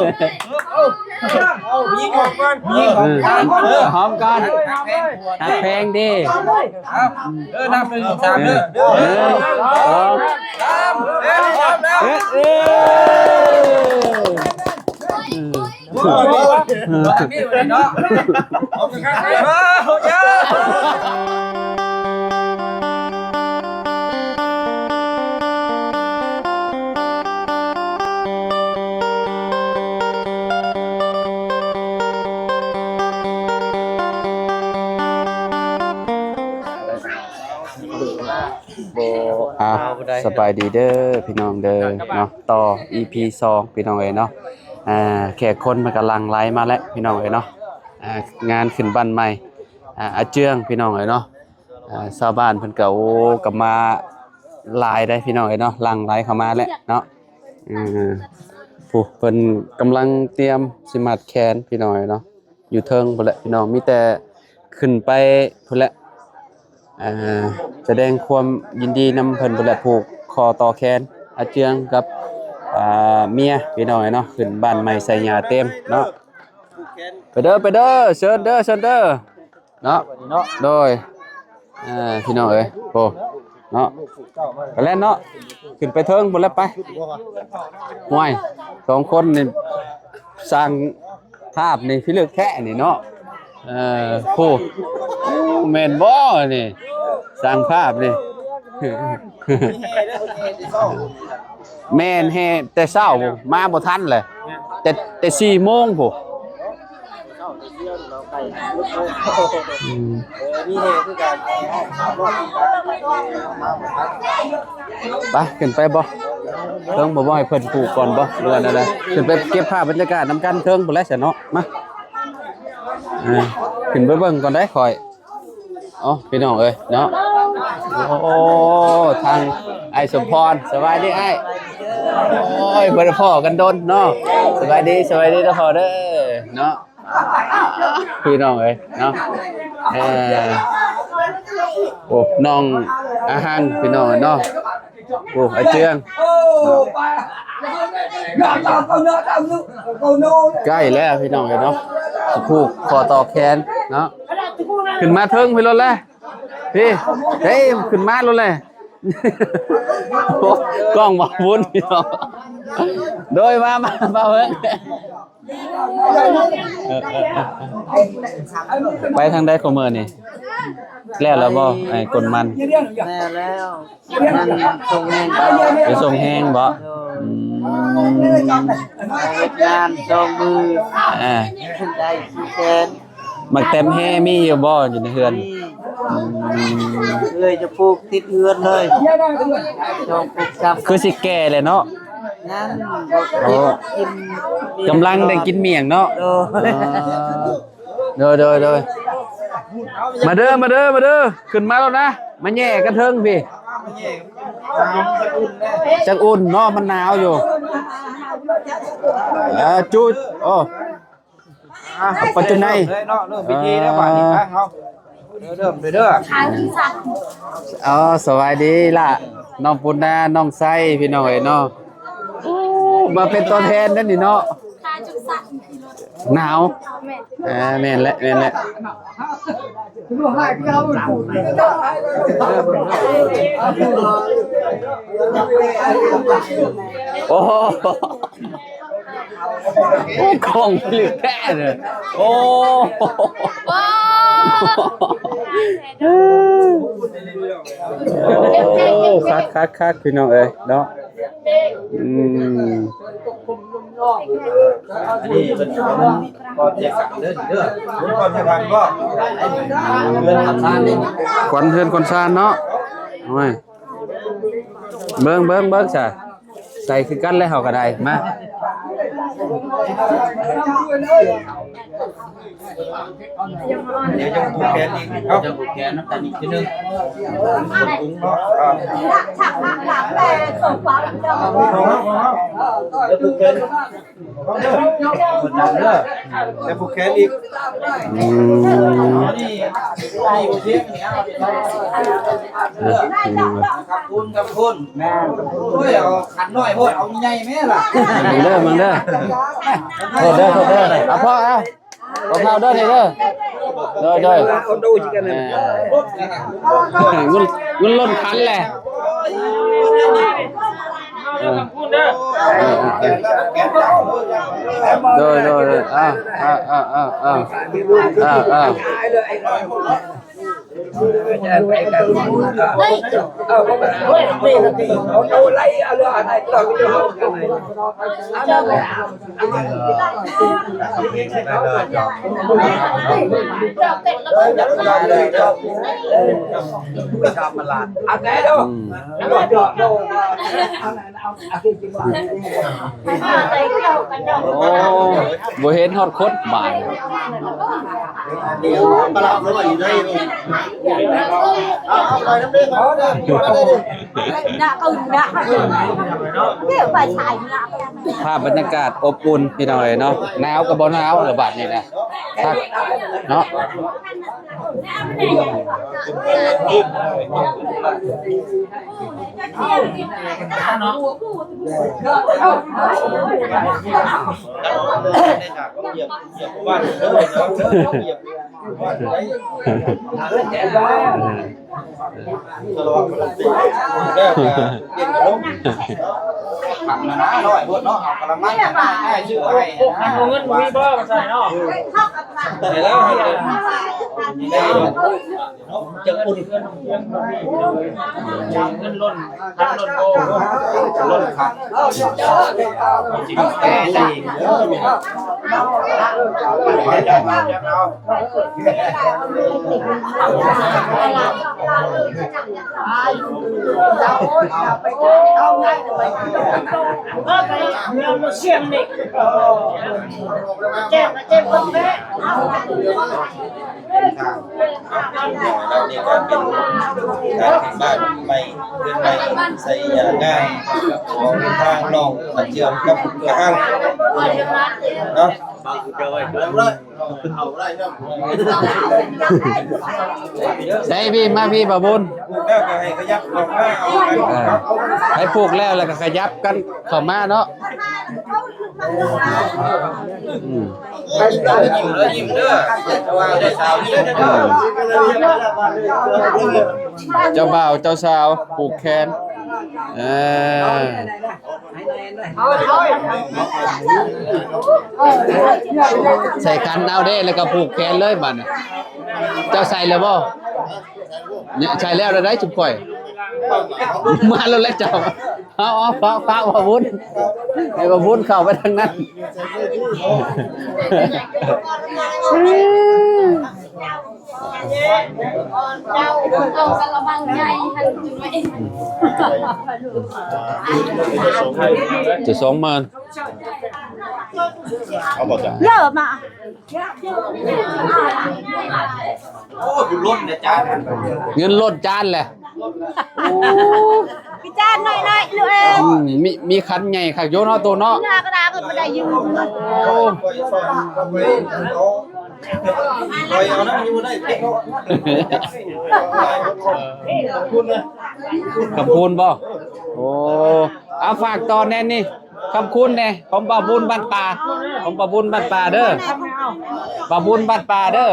ยิงก่อนยิงหอมก่อนหักเพลงดินับ1 2 3เด้อสบายดีเด้อพี่น้องเด้อเนาะต่อ EP 2พี่น้องเอ้ยเนาะแขกคนมันกำลังไลฟ์มาแล้วพี่น้องเอ้ยเนาะงานขึ้นบ้านใหม่อาเจืองพี่น้องเอ้ยเนาะชาวบ้านเพิ่นก็โอ้กลับมาหลายได้พี่น้องเอ้ยเนาะหลั่งไหลเข้ามาแล้วเนาะผู้เพิ่นกำลังเตรียมสิมัดแขนพี่น้องเอ้ยเนาะอยู่เทิงพุ่นแหละพี่น้องมีแต่ขึ้นไปพุ่นแหละแสดงความยินดีนำเพิ่นพุ่นแหละผูกคอต่อแขนอาเจืองกับเมียพี่น้องเนาะขึ้นบ้านใหม่ใส่หญ้าเต็มเนาะไปเด้อเชิญเด้อเนาะโดยพี่น้องเอ้ยโอ้เนาะไปแล้วเนาะขึ้นไปเทิงพุ่นแล้วไปห่วย2คนนี่สร้างภาพนี่พิลึกแท้นี่เนาะผู้แม่นบ่นี่สร้างภาพนี่แม่นแฮ่แต่เช้าพุ่นมาบ่ทันเลยแต่4 โมงพุ่นไปขึ้นไปบ่เทิงบ่ให้เพิ่นปลูกก่อนบ่หรือว่าอะไรขึ้นไปเก็บภาพบรรยากาศนำกันเทิงพุ่นแล้วซะเนาะมาขึ้นไปเบิ่งก่อนได้ค่อยอ๋อพี่น้องเอ้ยเนาะโอ้ทางไอ้สมพรสบายดีไอ้โอ้ยบ่ได้พ้อกันโดนเนาะสบายดีเด้อพ่อเด้อเนาะพี่น้องเอ้ยเนาะโอ้น้องอาหังพี่น้องเนาะโอ้อาเจืองใกล้แล้วพี่น้องเนาะผูกคอต่อแขนเนาะขึ้นมาเทิงพี่รถแล้วพี่เฮ้ยขึ้นมารถเลยกล้องบ่วุ่นพี่น้องโดยมาเพิ่งไปทางใดของเมืองนี่แล้วบ่ไอ้กลมันแล้วมันส่งแห้งไปส่งแห้งบ่งานจองมือได้แสนมักเต็มแห่มีอยู่บ่อยู่ในเฮือนเลยจะปลูกติดเฮือนเลยจองปลูกจับคือสิแก่เลยเนาะนั่นกินกำลังได้กินเมี่ยงเนาะโดยมาเด้อขึ้นมาแล้วนะมาแย่กันเทิงพี่จักอุ่นเนาะมันหนาวอยู่จุดโอ้ปัจจุบันเนาะเริ่มพิธีแล้วบัดนี้ครับเฮาเริ่มเด้อสวัสดีล่ะน้องปุณณาน้องไส้พี่น้องเอ้ยเนาะมาเป็นตัวแทนนั่นนี่เนาะหนาวแม่นแหละโอ้ของผลิตแท้เลยโอ้คักพี่น้องเอ้ยเนาะอันนี้เป็นก่อนจะสั่งเด้อก่อนจะทานก็เงินทำทานนี่ควันเฮือนคนซานเนาะโอ้ยเบิ่งซะใส่คือกันแล้วเฮาก็ได้มา เดี๋ยวจะผูกแขนอีกครับจะผูกแขนน้ำตาลอีกทีนึงถุงเนาะฉักหลังแต่ส่งความเจ้าจะผูกแขนคนดังเด้อจะผูกแขนอีกนี่โอเคกับคุณแม่โอ้ยเอาขันน้อยโพดเอาใหญ่แม่ล่ะมึงเด้อ โทษเด้อเอาพ่อเอาข้าวเด้อนี่เด้อเด้อ เอาดูจิกันเลย เงินล้นคันแหละโดยโอ้บ่เห็นฮอดคดบาด ปลาเลยอยู่ได้เอาไปน้ำเด้งเอาได้ Nạ ừ nạ cái phải xài nạ ภาพบรรยากาศอบอุ่นพี่น้อยเนาะหนาวกับบ่หนาวหรือบาดนี่นะคักเนาะจะอุ่นเงินล้นทั้งล้นโบล้นขังจริงแก่จริงเสียงเด็กเจ็บคนแม่เราเนี่ยก็เป็นการแข่งบ้านใหม่เรื่องใหม่ใส่งานของทางน้องมาเชื่อมกับเพื่อห้างเนาะได้พี่มาพี่บ่บุญ แล้วก็ให้ขยับออกมาเอา ให้ปลูกแล้วก็ขยับกันเข้ามาเนาะ ยิ้มเด้อว่าได้สาวนี่ เจ้าบ่าวเจ้าสาวปลูกแคนใส่กันเอาเด้แล้วก็ผูกแขนเลยบัดนี้เจ้าใส่แล้วบ่เนี่ยใส่แล้วได้จุ๊บข่อยมาแล้วแล้วเจ้าเอาฟ้าบ่บุญให้บ่บุญเข้าไปทางนั้น เอากระบังใหญ่ทันจุดไว้ จะ20,000 lỡ mà โอ้อยู่ล้นนะจ๊ะ เงินลดจานแหละ cái cha này này lựa em มีคันใหญ่คักโยนเฮาตัวเนาะ nhà cái đá cái bên đây dừng คอยเอาน้ำอยู่ได้คุณนะ ขอบคุณบ่โอ้เอาฝากตอนแน่นี่ขอบคุณแน่ผมบ่าวบุญบ้านป่าผมบ่าวบุญบ้านป่าเด้อบ่าวบุญบ้านป่าเด้อ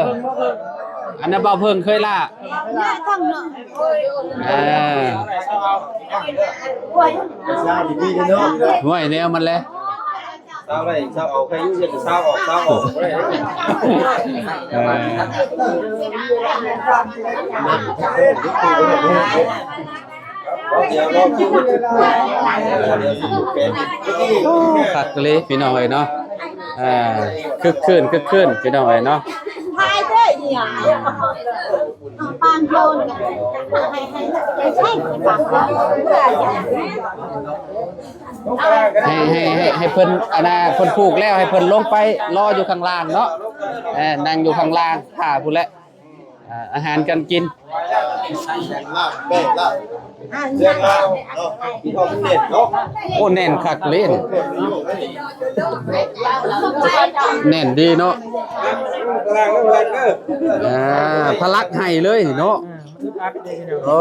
อันนั้นบ่าวเพิ่งเคยล่า nhà thằng nữa ห่วยแนวมันแหละ sao đây sao ổ cái gì sao ổ đâyคักเลยพี่น้องเอ้ยเนาะคึกคืนพี่น้องเอ้ยเนาะ hai thế gì à pan lôn hay xanhให้เพิ่นอันน่ะเพิ่นผูกแล้วให้เพิ่นลงไปรออยู่ข้างล่างเนาะนั่งอยู่ข้างล่างท่าพุ่นแหละอาหารการกิน โอ้แน่นคักเล่นแน่นดีเนาะพลักให้เลยเนาะโอ้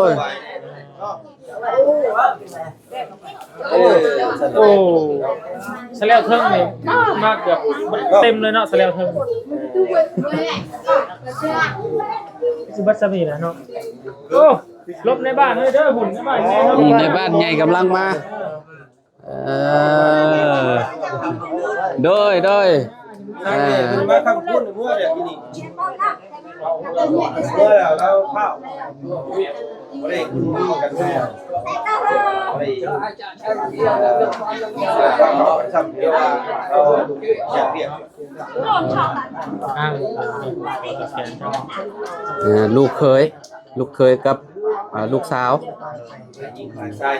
ย โอ้สนุ โอ้ ก สแลวเทิงนี่มากเกือบเต็มเลยเนาะสแลวเทิงสิบัดซะนี่นะเนาะโอ้ลบในบ้านเฮ้ยเด้อหุ่นในบ้านไงเนาะ ในบ้านใหญ่กำลังมาโดย ทางนี้คือมาคำพูดเมื่อเดี๋ยวนี้เมื่อเราเข้าเร่งกันแม่ไปทำเดียวเราอยากเรียก อ้าง ลูกเคยกับลูกสาว ยิงผ่านใช่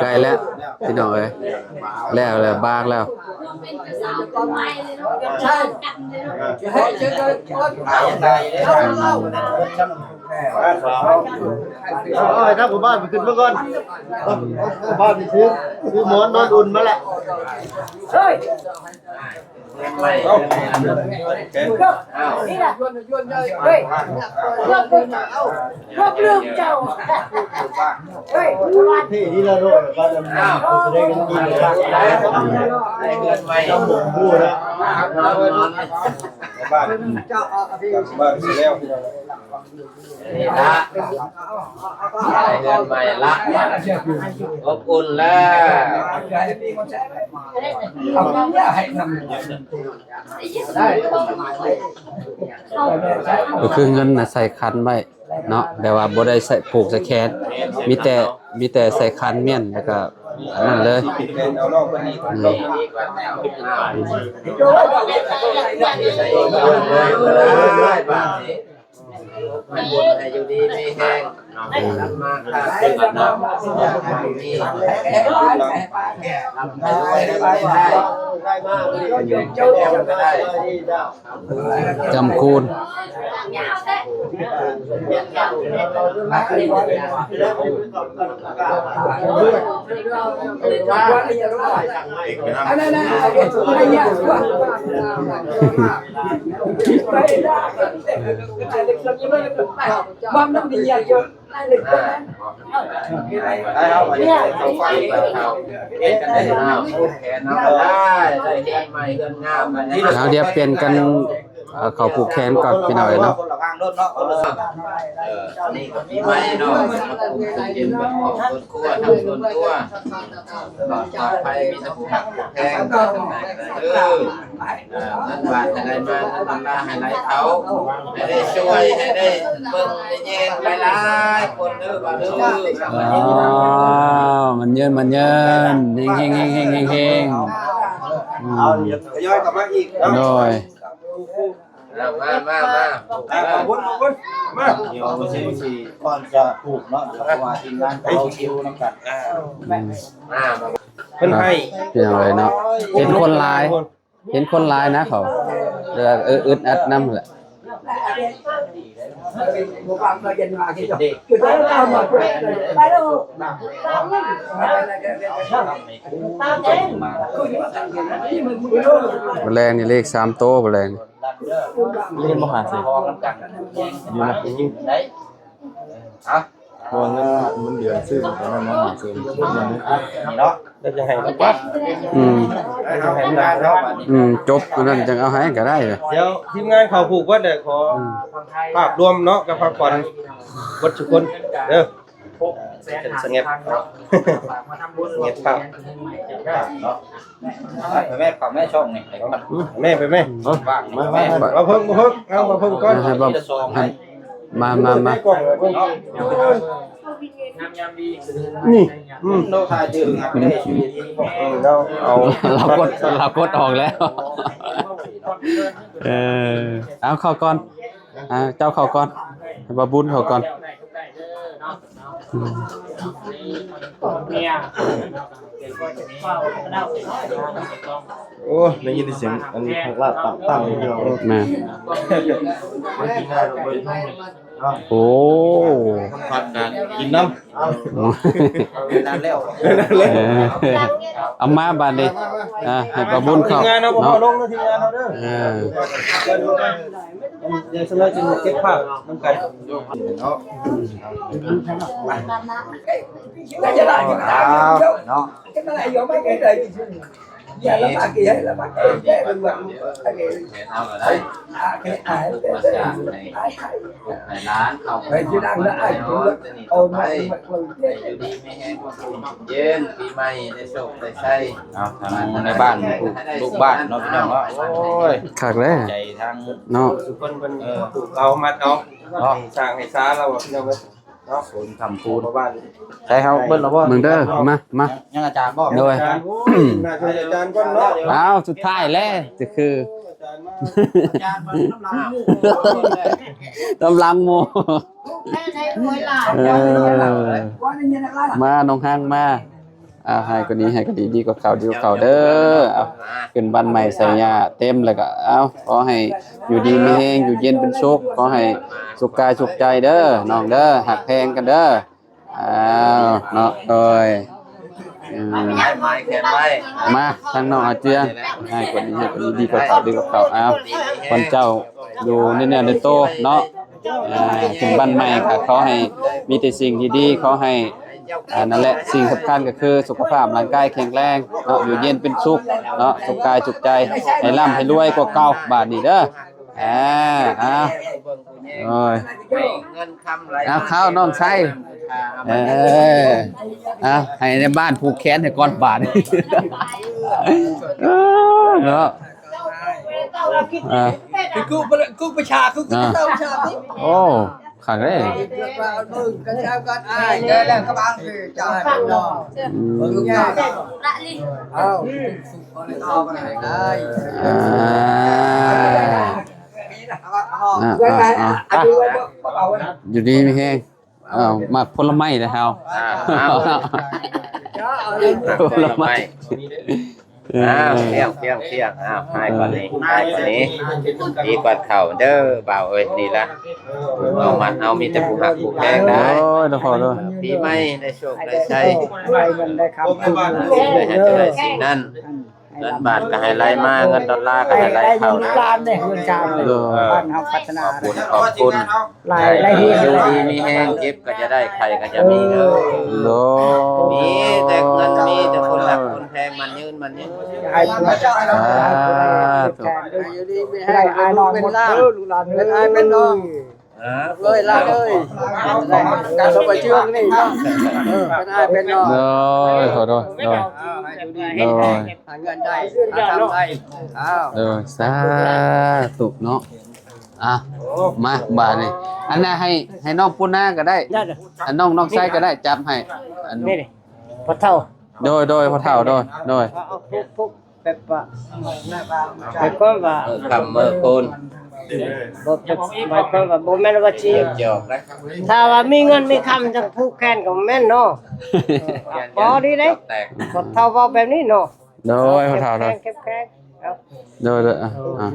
ใกล้แล้วพี่น้องเอ้ยแล้วบางแล้ว เป็นภาษาตัวใหม่เลยเนาะใช่กันเลยเนาะ หายใจได้ ถ้าผมบ้านไปขึ้นเมื่อก่อนบ้านไปซื้อหมอนนอนอุ่นมาแหละ นี่แหละเฮ้ยรอบลืมเจ้าเฮ้ย ที่นี่เราโดนบ้านเราจะได้กันกินเลยต้องหมุนพูดนะ บ้านบ้านเสียแล้วพี่น้อง นี่ละเดือนใหม่ละอบอุ่นแล้ว ก็คือเงินน่ะใส่คันไว้เนาะแต่ว่าบ่ได้ใส่ผูกใส่แขนมีแต่ใส่คันเมียนแล้วก็อันนั้นเลย เป็นเอาน้องคนนี้ลง ดีกว่าแนวหน้า ใส่ ได้บ้างนี้ไม่บุญให้อยู่ดีไม่แห้งมาค่ะเป็นน้ำมีรับให้ด้วยได้มากเจ้าก็ได้ จำคูณ ยาวเด้ อันนั้นนะอะไรเนี่ยบ้านน้ำดีเยอะอะไรกัน ได้เอาไปต้องฟังไปเอาเอ็ดกันได้เอาแขนเอาได้ได้แขนใหม่เงินงามมาที่ แล้วเดี๋ยวเปลี่ยนกันเขาผูกแขนก่อนพี่น้อยเนาะ คนละข้างรถเนาะคนละข้าง นี่ก็มีใหม่เนาะเย็นแบบของต้นกล้วยทำต้นกล้วยปลอดภัยมีสมุนแพงนั่นบาทอะไรมานั่นลาให้ไหลเขาให้ได้ช่วยให้ได้เบิ่งได้แยงหลายๆคนเด้อบาทเด้อ มันเยินเฮงเอาย่อยกลับมาอีก โดย มาขอบคุณมา เดี๋ยวไม่ใช่สิก่อนจะปลูกเนาะเพราะว่าทีมงานเราคิวน้ำกัน เพิ่นให้ พี่น้อยเนาะเห็นคนหลายนะเขาเดี๋ยวอึดอัดนำแหละ แมลงนี่เลข3โตแมลง เรียนมหาสิพอน้ำกันอยู่นะได้อ่ะพอเงินมันเดือนซื้อแล้วมันมาซื้อเนาะจะจะให้แล้วปั๊บให้งานเนาะ จบอันนั้นจังเอาให้ก็ได้เลย เดี๋ยวทีมงานเขาผูกว่าเดี๋ยวขอภาพรวมเนาะกับพักผ่อนวัดทุกคนเด้อสงบเงียบภาพ แม่ของแม่ช่องนี่ แม่ไปแม่ ว่าง มาเพิ่งเอามาเพิ่งก่อน ให้บ่มา กล้องเพิ่ง ยามดี นี่ โลกาดื่มครับได้ชีวิต เราเอา เรากดออกแล้ว เอาเข้าก่อนเจ้าเข้าก่อนบาบุญเข้าก่อน เมีย โอ้ได้ยินเสียงอันนี้ทางลาดตั้งที่เรา แม่ ไม่กินได้เราไป โอ้ ผัดกันกินน้ำนานแล้ว เอามาบาดนี้ให้ประบุญเข้า ทีมงานเราพอ เนาะ ลงแล้วทีมงานเราเด้อเดี๋ยวเสนอจะเก็บภาพน้ำกันเนาะ จะได้ก็ได้เนาะ เนาะ cái này giống mấy cái này giờ nó bạc kia là bạc cái đừng quăng cái cái aiในร้านเขา phải chỉ đang là ai cũng ôn mà อยู่ดีไม่แห้งเย็นปีใหม่ได้โชคได้ใช้ เอาทางในบ้านลูกบ้านเนาะพี่น้องเนาะโอ้ย คักเลย ใจทาง เนาะ ทุกคนเป็นปลูกเอามัดเอาให้สร้างให้ช้าเราพี่น้องเนาะคนทำปูนบ้านใช่ครับเบิ้ลหรอพ่อ มึงเด้อมา ยังอาจารย์บอก โดย น่าจะอาจารย์ก้อนเนาะ อ้าวสุดท้ายแล้วจะคือ อาจารย์มาน้ำลาย ตำลังโม แม่ในหัวหลาน quá nên như là มาน้องห้างมาให้ก็ดีให้ก็ดีดีกว่าเขาดีกว่าเขาเด้อเอาขึ้นบ้านใหม่ใส่ยาเต็มแล้วก็เอาขอให้อยู่ดีมีแรงอยู่เย็นเป็นสุขขอให้สุขกายสุขใจเด้อน้องเด้อหักแพงกันเด้อเนาะโดย ไม้แขนไว้ มาทางน้องอาเจียงให้ก็ดีให้ก็ดีกว่าเขาดีกว่าเขาเอาคนเจ้าอยู่เนี่ยในโตเนาะถึงบ้านใหม่ก็ขอให้มีแต่สิ่งที่ดีขอให้นั่นแหละสิ่งสำคัญก็คือสุขภาพร่างกายแข็งแรงเนาะอยู่เย็นเป็นสุขเนาะสุขกายสุขใจให้ร่ำให้รวยกว่าเก่าบาทนี้เด้อโอ้ย เงินคำไร เอาข้าวน้องใช้ให้ในบ้านผูกแขนให้ก้อนบาทเนาะthì cứ phải xà cứ tao xà cứ โอ้ขังเลย vào mừng cái sao con ai đây là các bạn thì trời đỏ nha ละลิ không con này to con này đây cái này anh đi qua bảo อยู่ดีไม่แห้งมาผลไม้นะเฮาผลไม้ เที่ยงให้ก่อนนี้ให้ก่อนนี้ดีกว่าเข่าเด้อเบาเอ้ยดีละเอามันเอามีแต่ผู้หักผู้แพงได้ โอ้ยขอด้วย ปีใหม่ได้โชคได้ใช้ đây mình đây khám phá ได้ให้เจอสิ่งนั้นเงินบาทก็ให้ไหลมาเงินดอลลาร์ก็ให้ไหล đây เข้า dùng นะ lan này hương tràm này ban học phát ขอบ triển คุณขอบคุณ lại đây อยู่ hiền ดีมีแห้งเจ็บก็จะได้ใครก็จะมีเด้อ โล มีแต่เงินมีแต่คนรักคนแพงมันยืน hai đây ai nói một thứ lù lan bên ai bên đó ơi lan ơi cả số bài chương này bên ai bên โด đó ยขอด้วยโดยโดย gần đây thăm đây โดยสาธุเนาะมาบาทนี่อันนั้นให้น้องปุ้นหน้าก็ได้อันน้องไส้ก็ได้จับให้อัน นี่ดิพอเท่า โดยพอเท่าโดย ฟุกแบบว่าแบบก็ว่า คำเมื่อคน บ่แบบก็ว่าบ่แม่นว่าสิ จอกนะ ถ้าว่ามีเงินมีคำจังผูกแขนก็แม่นเนาะพอดีเด้ แตก พอเท่าเว้าแบบนี้เนาะ โดยพอเท่าโดย เก็บแขนเอา โดย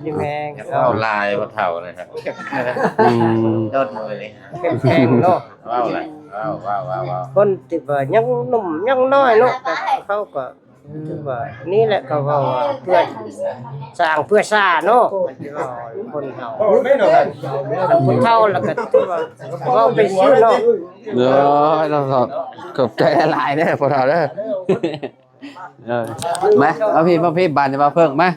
ดีแพง เอาลายว่าเท่าเลยครับโดดมือเลย เก็บแขนเนาะ ว้าวเลยว้าว คนที่ว่ายังหนุ่มยังน้อยเนาะแต่เขาก็ถือว่านี่แหละก็ว่าเพื่อสร้างเพื่อสร้างเนาะมันสิว่าคนเฮาคนเฒ่าแล้วก็ถือว่าเว้าไปซื่อเนาะ โดยเราขอบใจหลายเด้อพอเท่าเด้อมาเอาพี่บานจะมาเพิ่งมา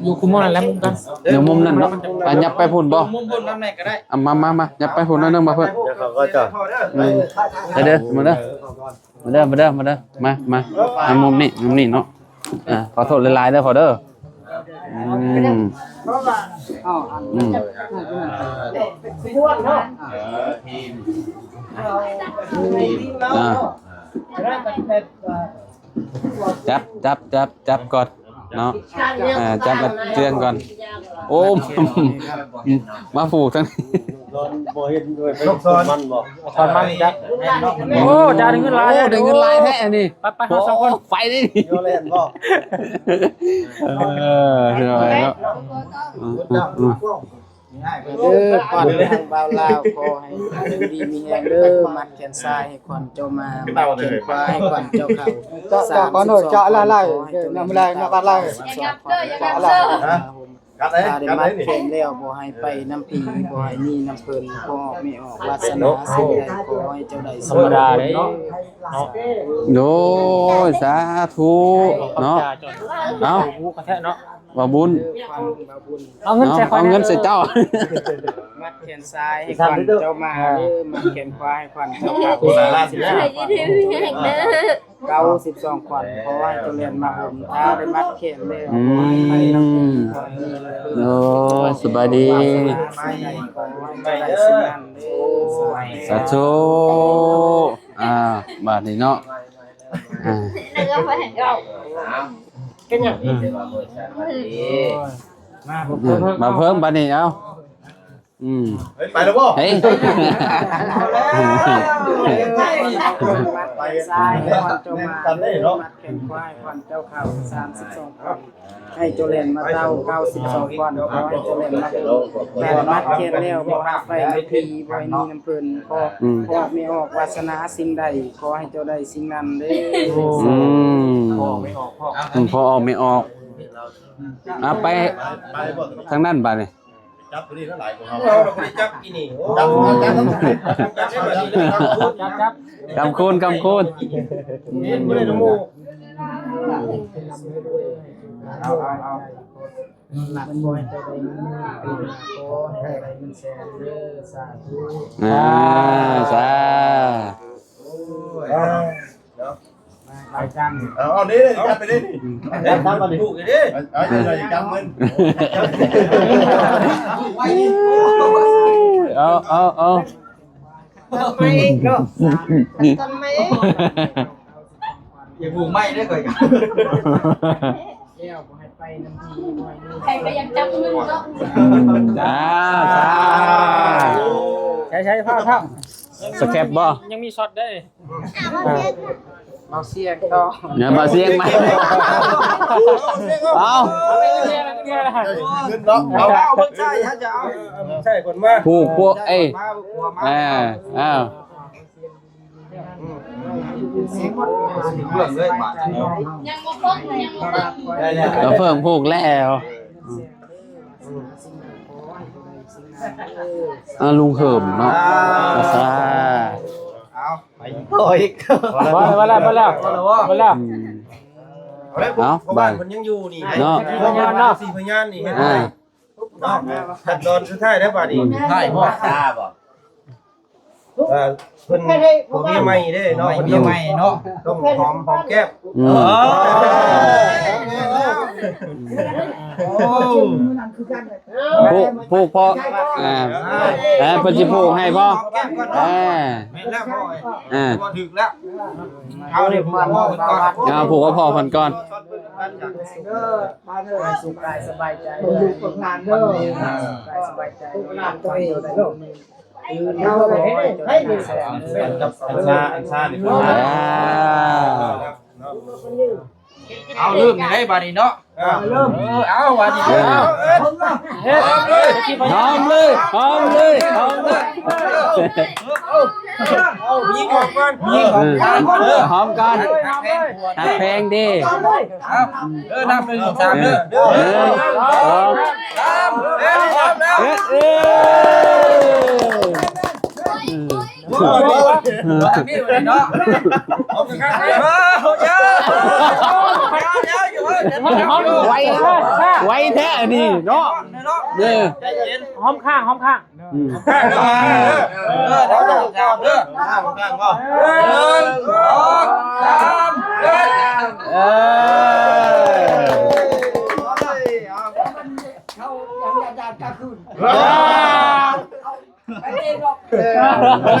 อยู่คุมอนแล้วมึงกัน เดี๋ยวมุมนั้นเนาะยับไปพุ่นบ่ มุมบนน้ำไหนก็ได้ มายับไปพุ่นนึงมาเพิ่ง เขาก็จะ เด้อมามุมนี้เนาะขอโทษหลายๆเด้อพอเด้อจับก่อนเนาะจับมาเตือนก่อนโอ้มาผูกทั้งนี้ ตอนมันจักโอ้จะได้เงินลาย ได้เงินลายแท้นี่ ไปๆเฮาสองคน ไฟได้ดิโยเล่นบ่ใช่ไหมเนาะ เด้อก่อนทางบ่าวลาวขอให้ดีมีแรงเด้อมัดแขนซ้ายให้ขวัญเจ้ามามัดแขนขวาให้ขวัญเจ้าเข้าก็หน่อยเจาะไล่ๆนำแรงนำไล่ อย่างับเด้ออย่างับเด้อ ถ้าได้มัดแขนแล้วบ่ให้ไปน้ำผีบ่ให้มีน้ำเพิ่นบ่ออกไม่ออกวาสนาสิ่งใดขอให้เจ้าได้ ธรรมดาเด้เนาะ โอ้ยสาธุเนาะ เอ้าผู้กระแทะเนาะ ว่าบุญ เอาเงินใส่ เอาเงินใส่เจ้า มัดแขนซ้ายให้ขวัญเจ้ามาเด้อมัดแขนขวาให้ขวัญเจ้าเข้า ใครที่ที่แห่งเด้อ 92ขวัญขอให้เจ้าเรียนมาผมถ้าได้มัดแขนแล้ว อื บ่ให้ไปน้ำผี ม ขอให้มีเพิ่น โอ้สบายดี สาธุบาทนี้เนาะหนึ่งเอาไปแห่งเรา cái nhở มาเพิ่มบาทนี้เอาไปแล้วบ่ เฮ้ย ไปซ้ายให้ขวัญเจ้ามามัดแขนขวาให้ขวัญเจ้าเข้า32ขวัญให้เจ้าเรียนมาเต้า92ขวัญขอให้เจ้าเรียนมาแต่มัดแขนแล้วบ่ให้ไปน้ำผีบ่ให้มีน้ำเพิ่นขอไม่ออกวาสนาสิ่งใดขอให้เจ้าได้สิ่งนั้นเด้อ พอไม่ออกไปทางนั้นบาทนี่ จับตัวนี้เท่าไหร่ของเราเราไม่จับกินนี่จับจับ กำคูณไม่ได้น้ำมูก เอาหลักบ่ให้เจ้าได้เงินขอให้ได้เงินแสนเด้อสาธุ สา ไปจัง เอานี่จับไปดิจับมาดิถูกดิเอาจับมัน เอา mày đó con mày อย่าบูไม่ได้เคยกัน แล้วบ่ให้ไปน้ำผีบ่ให้มี ใครก็ยังจับมือเนาะ ใช้ผ้า สแคปบ่ ยังมีช็อตได้ เอาเสียงต่อ เนี่ยมาเสียงไหมเอา ขึ้นเนาะเอาเพิ่งใช่ฮะจะเอาใช่คนมา ผูกพวกเอ้ยอ้าว เรื่องเลยบาท ยังบ่พ้นยังบ่พ้น เราเพิ่งผูกแล้วลุงเหิมเนาะซา เอาไปโอ้ย มาแล้วเอา บ้านมันยังอยู่นี่ เนาะ พยานเนาะสี่พยานนี่เห็นไหมเนาะขั้นตอนสุดท้ายแล้วบาดนี้ใช่พ่อตาบ่เพิ่นผมมีใหม่เด้เนาะมีใหม่เนาะต้องหอมแก้มผูกพอปัจจุบันให้พ่อไม่แล้วพ่อพอถึกแล้วเอาดิพ่อคนก่อน ผูกว่าพ่อคนก่อน ไปสุขกายสบายใจลูกฝึกงานเด้อกายสบายใจงานตัวเองได้ลูกเอาไปให้ดีแสน กับอันชาดิเอาลืมได้บาดนี้เนาะเอาบาดนี้หอมเลยเอายิงก่อนยิง หอมก่อนหักแพงดิ นับ1 2 3เด้อพี่วันเนาะไว้แท้นี่เนาะเนี่ย หอมข้าง ข้างเด้อข้างก็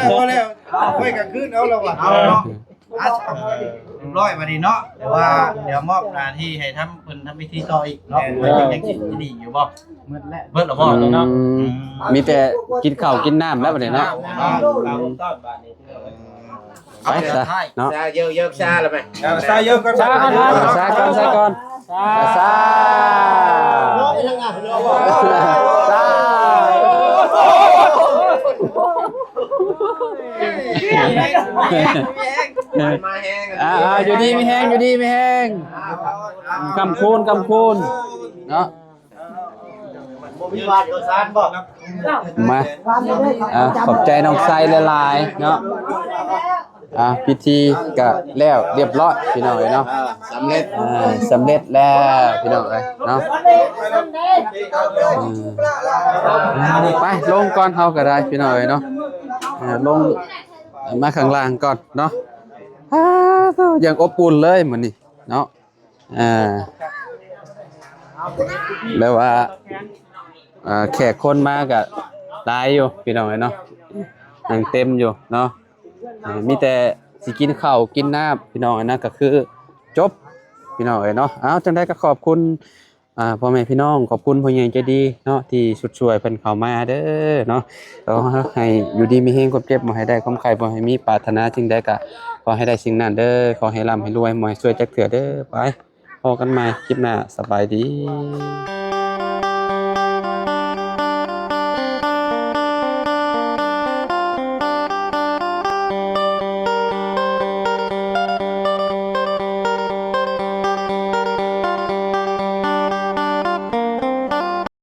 เอาแล้วไปกันขึ้นเอาแล้วว่ะเอาเนาะร้อยมาดีเนาะแต่ว่าเดี๋ยวมอบหน้าที่ให้ทำเพิ่นทำพิธีต่ออีกเนาะยังกินนี่อยู่บ่เบิดแล้วบ่เนาะ มีแต่กินข้าวกินน้ำแล้วบัดนี้เนาะไปซะเนาะ ซาเยอะๆซาแล้วไหม ซาเยอะก่อน ซาก่อนซา อยู่ดีไม่แห้งอยู่ดีไม่แห้งกำคูนเนาะมาขอบใจน้องไซหลายๆเนาะพิธีก็แล้วเรียบร้อยพี่น้องเนาะสำเร็จแล้วพี่น้องเนาะไปลงก่อนเฮาก็ได้พี่น้องเนาะลงมาข้างล่างก่อนเนาะยังอบอุ่นเลยเหมือนนี่เนาะแล้วว่าแขกคนมาก็ได้อยู่พี่น้องเนาะยังเต็มอยู่เนาะมีแต่สิกินข้าวกินน้ำพี่น้องนะก็คือจบพี่น้องเนาะจังได้ก็ขอบคุณพ่อแม่พี่น้องขอบคุณผู้ใหญ่ใจดีเนาะที่สุดช่วยเพิ่นเข้ามาเด้อเนาะขอให้อยู่ดีมีเฮงความเจ็บบ่ให้ได้ความไข้บ่ให้มีปรารถนาสิ่งใดก็ขอให้ได้สิ่งนั้นเด้อขอให้ร่ำให้รวยบ่ให้ช่วยจักเทื่อเด้อไปพบกันใหม่คลิปหน้าสบายดี